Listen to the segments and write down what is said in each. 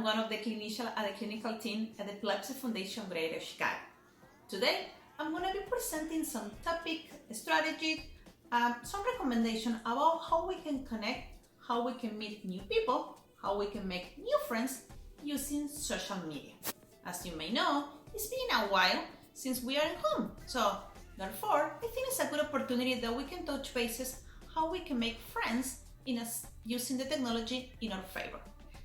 I'm one of the clinicians at the clinical team at the Epilepsy Foundation Greater Chicago. Today, I'm going to be presenting some topic, strategy, some recommendation about how we can connect, how we can meet new people, how we can make new friends using social media. As you may know, it's been a while since we are at home, so therefore, I think it's a good opportunity that we can touch bases how we can make friends using the technology in our favor.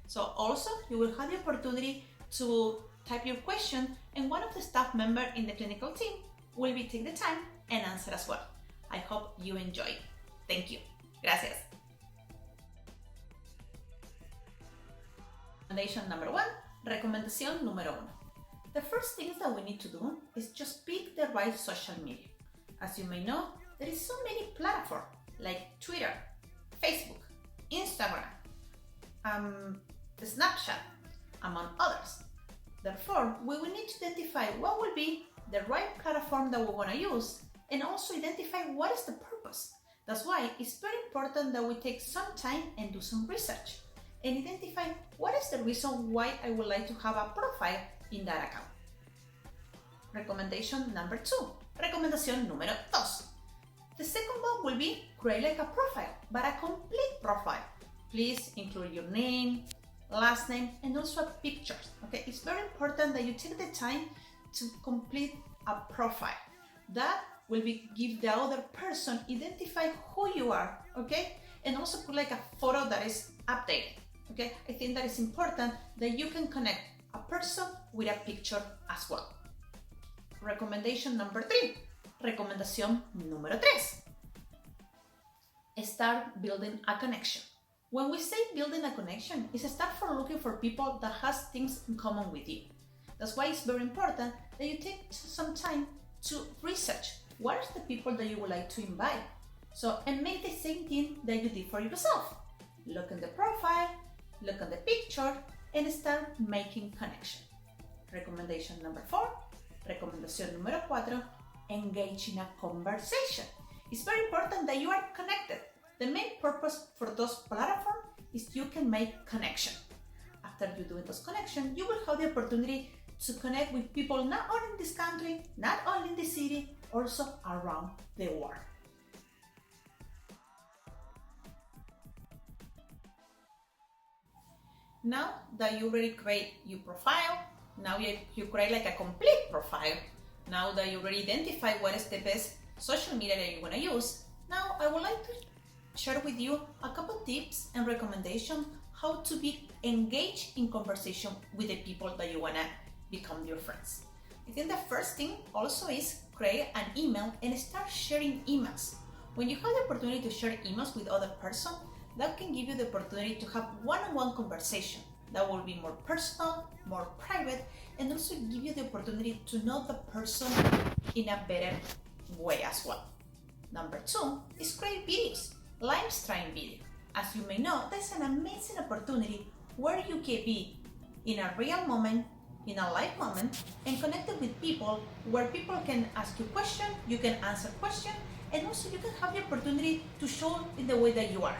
So also, you will have the opportunity to type your question and one of the staff members in the clinical team will be take the time and answer as well. I hope you enjoy it. Thank you. Gracias. Recommendation number one, recomendación número uno. The first thing that we need to do is just pick the right social media. As you may know, there is so many platforms like Twitter, Facebook, Instagram, Snapchat, among others. Therefore, we will need to identify what will be the right platform that we want to use and also identify what is the purpose. That's why it's very important that we take some time and do some research and identify what is the reason why I would like to have a profile in that account. Recommendation number two. Recomendación número dos. The second one will be create like a profile, but a complete profile. Please include your name, last name, and also pictures. Okay, it's very important that you take the time to complete a profile. That will give the other person identify who you are, okay? And also put like a photo that is updated, okay? I think that is important that you can connect a person with a picture as well. Recommendation number three. Recomendación número tres. Start building a connection. When we say building a connection, it's start for looking for people that has things in common with you. That's why it's very important that you take some time to research what are the people that you would like to invite. So, and make the same thing that you did for yourself. Look at the profile, look at the picture, and start making connection. Recommendation number four. Recomendación número cuatro. Engage in a conversation. It's very important that you are connected. The main purpose for those platforms is you can make connection. After you doing those connections, you will have the opportunity to connect with people not only in this country, not only in the city, also around the world. Now that you already create your profile, now you create like a complete profile. Now that you already identify what is the best social media that you want to use, now I would like to share with you a couple tips and recommendations how to be engaged in conversation with the people that you want to become your friends. I think the first thing also is create an email and start sharing emails. When you have the opportunity to share emails with other person, that can give you the opportunity to have one-on-one conversation. That will be more personal, more private, and also give you the opportunity to know the person in a better way as well. Number two is create videos, live stream video. As you may know, that's an amazing opportunity where you can be in a real moment, in a live moment, and connected with people where people can ask you questions, you can answer questions, and also you can have the opportunity to show in the way that you are.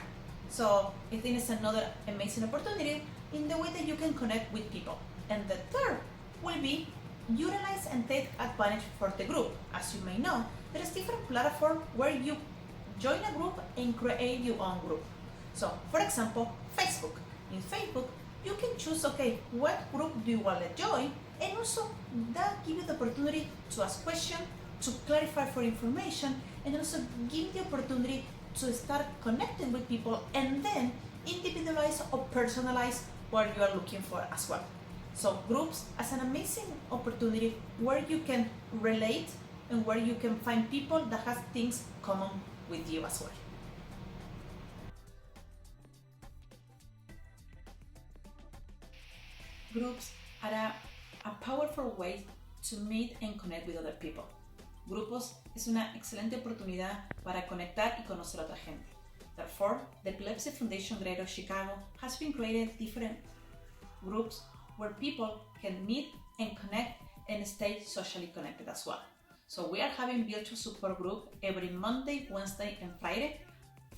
So I think it's another amazing opportunity in the way that you can connect with people. And the third will be utilize and take advantage for the group. As you may know, there is different platforms where you join a group and create your own group. So, for example, Facebook. In Facebook, you can choose, okay, what group do you want to join? And also, that gives you the opportunity to ask questions, to clarify for information, and also give the opportunity to start connecting with people and then individualize or personalize what you are looking for as well. So groups as an amazing opportunity where you can relate and where you can find people that have things common with you as well. Groups are a powerful way to meet and connect with other people. Grupos es una excelente oportunidad para conectar y conocer a otra gente. Therefore, the Epilepsy Foundation Greater Chicago has been created different groups where people can meet and connect and stay socially connected as well. So we are having virtual support group every Monday, Wednesday, and Friday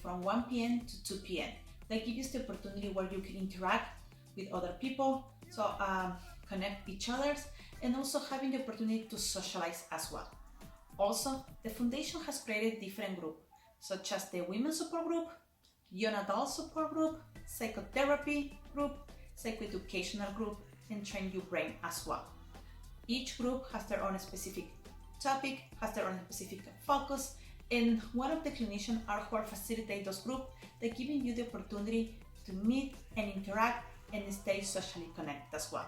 from 1 p.m. to 2 p.m. That gives you the opportunity where you can interact with other people, so connect each others, and also having the opportunity to socialize as well. Also, the foundation has created different groups, such as the Women's Support Group, Young Adult Support Group, Psychotherapy Group, Psychoeducational Group, and Train Your Brain as well. Each group has their own specific topic, has their own specific focus, and one of the clinicians are who facilitate those groups, they're giving you the opportunity to meet and interact and stay socially connected as well.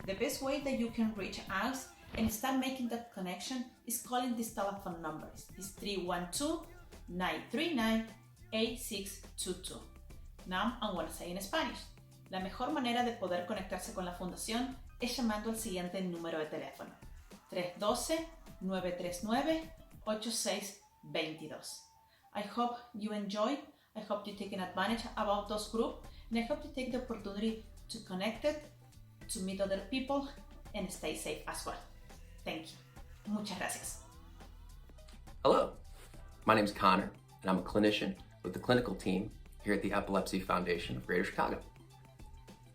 The best way that you can reach us and start making that connection is calling these telephone numbers. It's 312-939-8622. Now I'm going to say in Spanish. La mejor manera de poder conectarse con la fundación es llamando al siguiente número de teléfono: 312-939-8622. I hope you enjoyed. I hope you take advantage about those groups, and I hope you take the opportunity to connect it, to meet other people, and stay safe as well. Thank you. Muchas gracias. Hello, my name is Connor, and I'm a clinician with the clinical team here at the Epilepsy Foundation of Greater Chicago.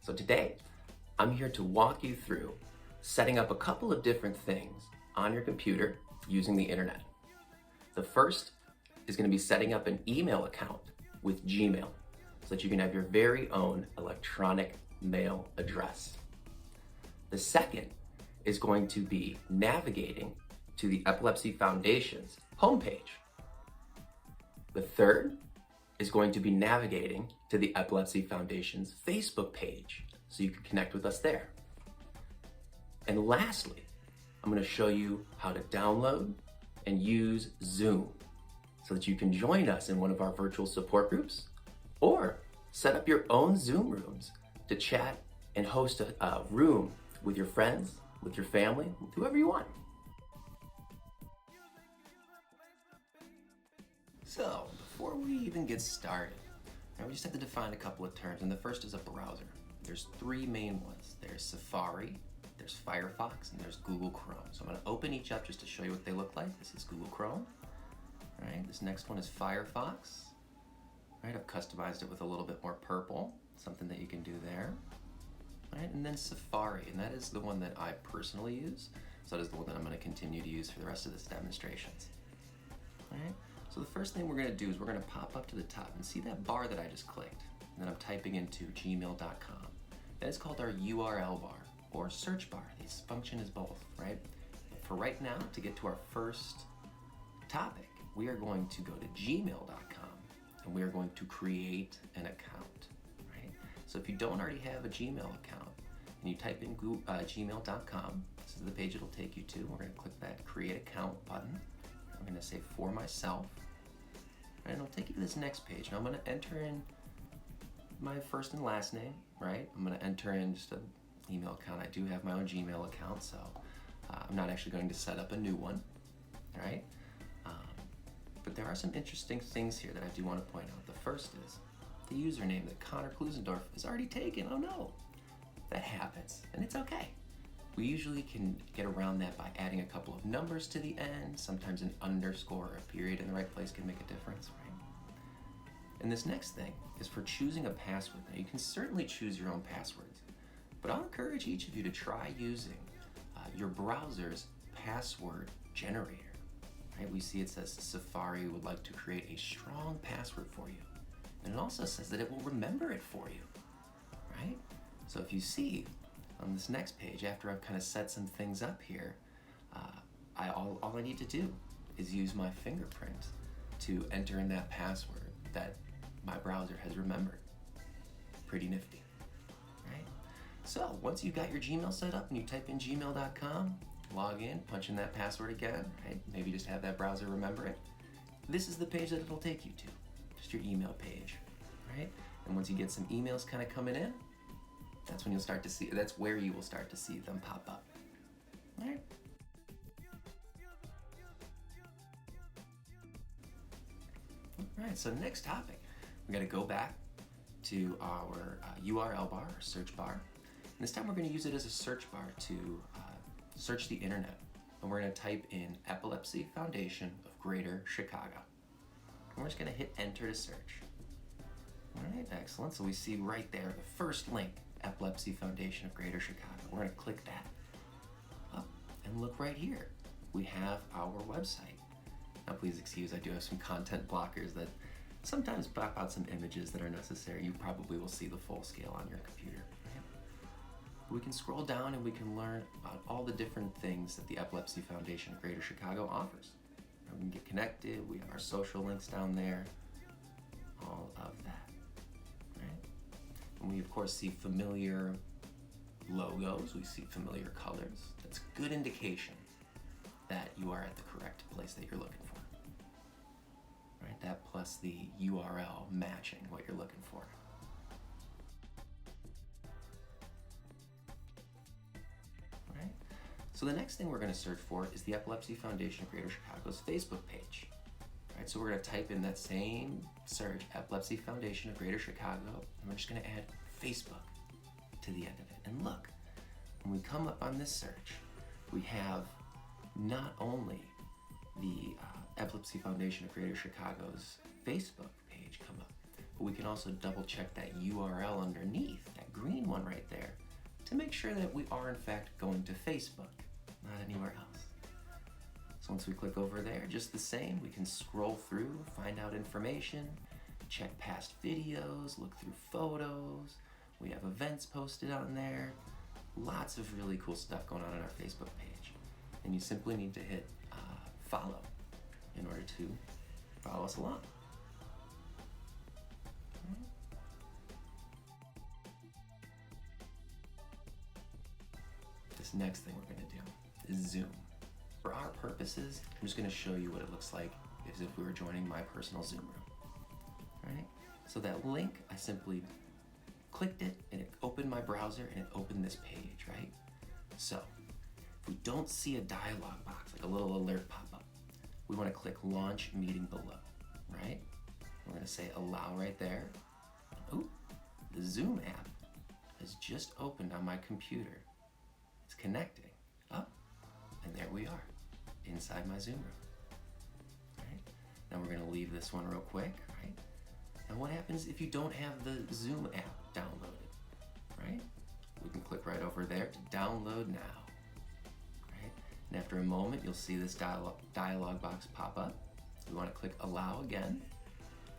So today, I'm here to walk you through setting up a couple of different things on your computer using the internet. The first is going to be setting up an email account with Gmail so that you can have your very own electronic mail address. The second is going to be navigating to the Epilepsy Foundation's homepage. The third is going to be navigating to the Epilepsy Foundation's Facebook page so you can connect with us there. And lastly, I'm going to show you how to download and use Zoom so that you can join us in one of our virtual support groups or set up your own Zoom rooms to chat and host a room with your friends, with your family, with whoever you want. So, before we even get started, we just have to define a couple of terms, and the first is a browser. There's three main ones. There's Safari, there's Firefox, and there's Google Chrome. So I'm going to open each up just to show you what they look like. This is Google Chrome. All right, this next one is Firefox. All right, I've customized it with a little bit more purple, something that you can do there. All right, and then Safari, and that is the one that I personally use. So that is the one that I'm going to continue to use for the rest of this demonstrations. All right, so the first thing we're going to do is we're going to pop up to the top and see that bar that I just clicked. And then I'm typing into gmail.com. That is called our URL bar or search bar. These function as both, right? But for right now, to get to our first topic, we are going to go to gmail.com and we are going to create an account, right? So if you don't already have a Gmail account and you type in gmail.com, this is the page it'll take you to. We're going to click that create account button. I'm going to say for myself, and it'll take you to this next page. Now I'm going to enter in my first and last name, right? I'm going to enter in just an email account. I do have my own Gmail account, so I'm not actually going to set up a new one, right? But there are some interesting things here that I do want to point out. The first is the username that Connor Klusendorf is already taken. Oh no, that happens, and it's okay. We usually can get around that by adding a couple of numbers to the end. Sometimes an underscore or a period in the right place can make a difference, right? And this next thing is for choosing a password. Now you can certainly choose your own passwords, but I'll encourage each of you to try using your browser's password generator. Right? We see it says Safari would like to create a strong password for you. And it also says that it will remember it for you, right? So if you see on this next page, after I've kind of set some things up here, all I need to do is use my fingerprint to enter in that password that my browser has remembered. Pretty nifty, right? So once you've got your Gmail set up and you type in gmail.com, log in, punch in that password again, right? Maybe just have that browser remember it. This is the page that it'll take you to, just your email page, right? And once you get some emails kind of coming in, that's when you'll start to see, that's where you will start to see them pop up, all right? All right, so next topic, we got to go back to our URL bar, or search bar. And this time we're going to use it as a search bar to search the internet. And we're going to type in Epilepsy Foundation of Greater Chicago. And we're just going to hit enter to search. All right, excellent. So we see right there the first link, Epilepsy Foundation of Greater Chicago. We're going to click that up and look right here. We have our website. Now please excuse, I do have some content blockers that sometimes pop out some images that are necessary. You probably will see the full scale on your computer. We can scroll down and we can learn about all the different things that the Epilepsy Foundation of Greater Chicago offers. We can get connected, we have our social links down there, all of that, right? And we of course see familiar logos, we see familiar colors. That's a good indication that you are at the correct place that you're looking for, right? That plus the URL matching what you're looking for. So the next thing we're going to search for is the Epilepsy Foundation of Greater Chicago's Facebook page. Right, so we're going to type in that same search, Epilepsy Foundation of Greater Chicago, and we're just going to add Facebook to the end of it. And look, when we come up on this search, we have not only the Epilepsy Foundation of Greater Chicago's Facebook page come up, but we can also double check that URL underneath, that green one right there, to make sure that we are in fact going to Facebook, not anywhere else. So once we click over there, just the same, we can scroll through, find out information, check past videos, look through photos. We have events posted on there. Lots of really cool stuff going on our Facebook page. And you simply need to hit follow in order to follow us along. This next thing we're going to do is Zoom. For our purposes, I'm just going to show you what it looks like as if we were joining my personal Zoom room. Right? So that link, I simply clicked it and it opened my browser and it opened this page, right? So if we don't see a dialog box, like a little alert pop up, we want to click Launch Meeting below, right? We're going to say Allow right there. Ooh, the Zoom app has just opened on my computer. It's connecting up, and there we are, inside my Zoom room. Right? Now we're going to leave this one real quick, right? And what happens if you don't have the Zoom app downloaded, right? We can click right over there to download now, right? And after a moment, you'll see this dialog box pop up. We want to click Allow again.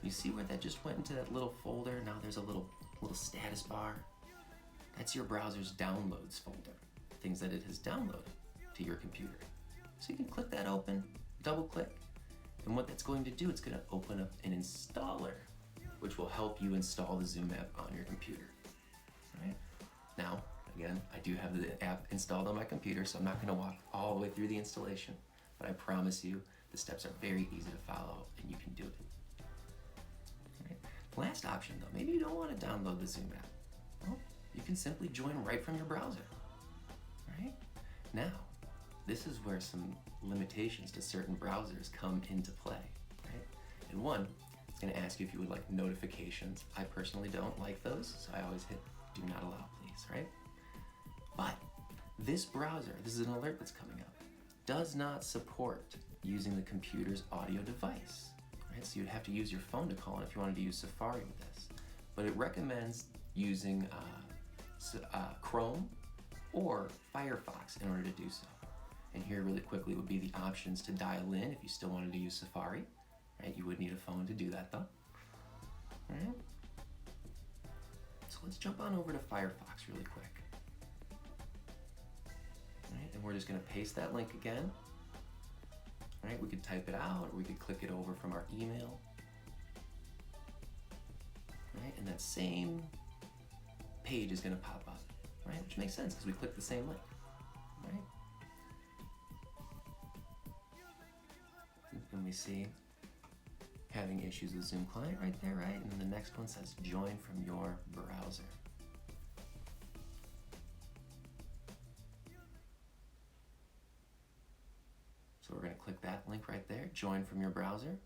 You see where that just went into that little folder? Now there's a little status bar. That's your browser's downloads folder, things that it has downloaded to your computer. So you can click that open, double click, and what that's going to do, it's going to open up an installer, which will help you install the Zoom app on your computer. Right? Now, again, I do have the app installed on my computer, so I'm not going to walk all the way through the installation, but I promise you the steps are very easy to follow and you can do it. Right? Last option though, maybe you don't want to download the Zoom app. Well, you can simply join right from your browser. Right? Now, this is where some limitations to certain browsers come into play. Right? And one, it's going to ask you if you would like notifications. I personally don't like those, so I always hit Do Not Allow, please. Right? But this browser, this is an alert that's coming up, does not support using the computer's audio device. Right? So you'd have to use your phone to call in if you wanted to use Safari with this. But it recommends using Chrome or Firefox in order to do so. And here really quickly would be the options to dial in if you still wanted to use Safari. Right? You would need a phone to do that though. Right? So let's jump on over to Firefox really quick. Right? And we're just going to paste that link again. Right? We could type it out or we could click it over from our email. Right? And that same page is going to pop up. Right? Which makes sense because we clicked the same link. Right? And we see having issues with Zoom client right there, right? And then the next one says join from your browser. So we're going to click that link right there, join from your browser.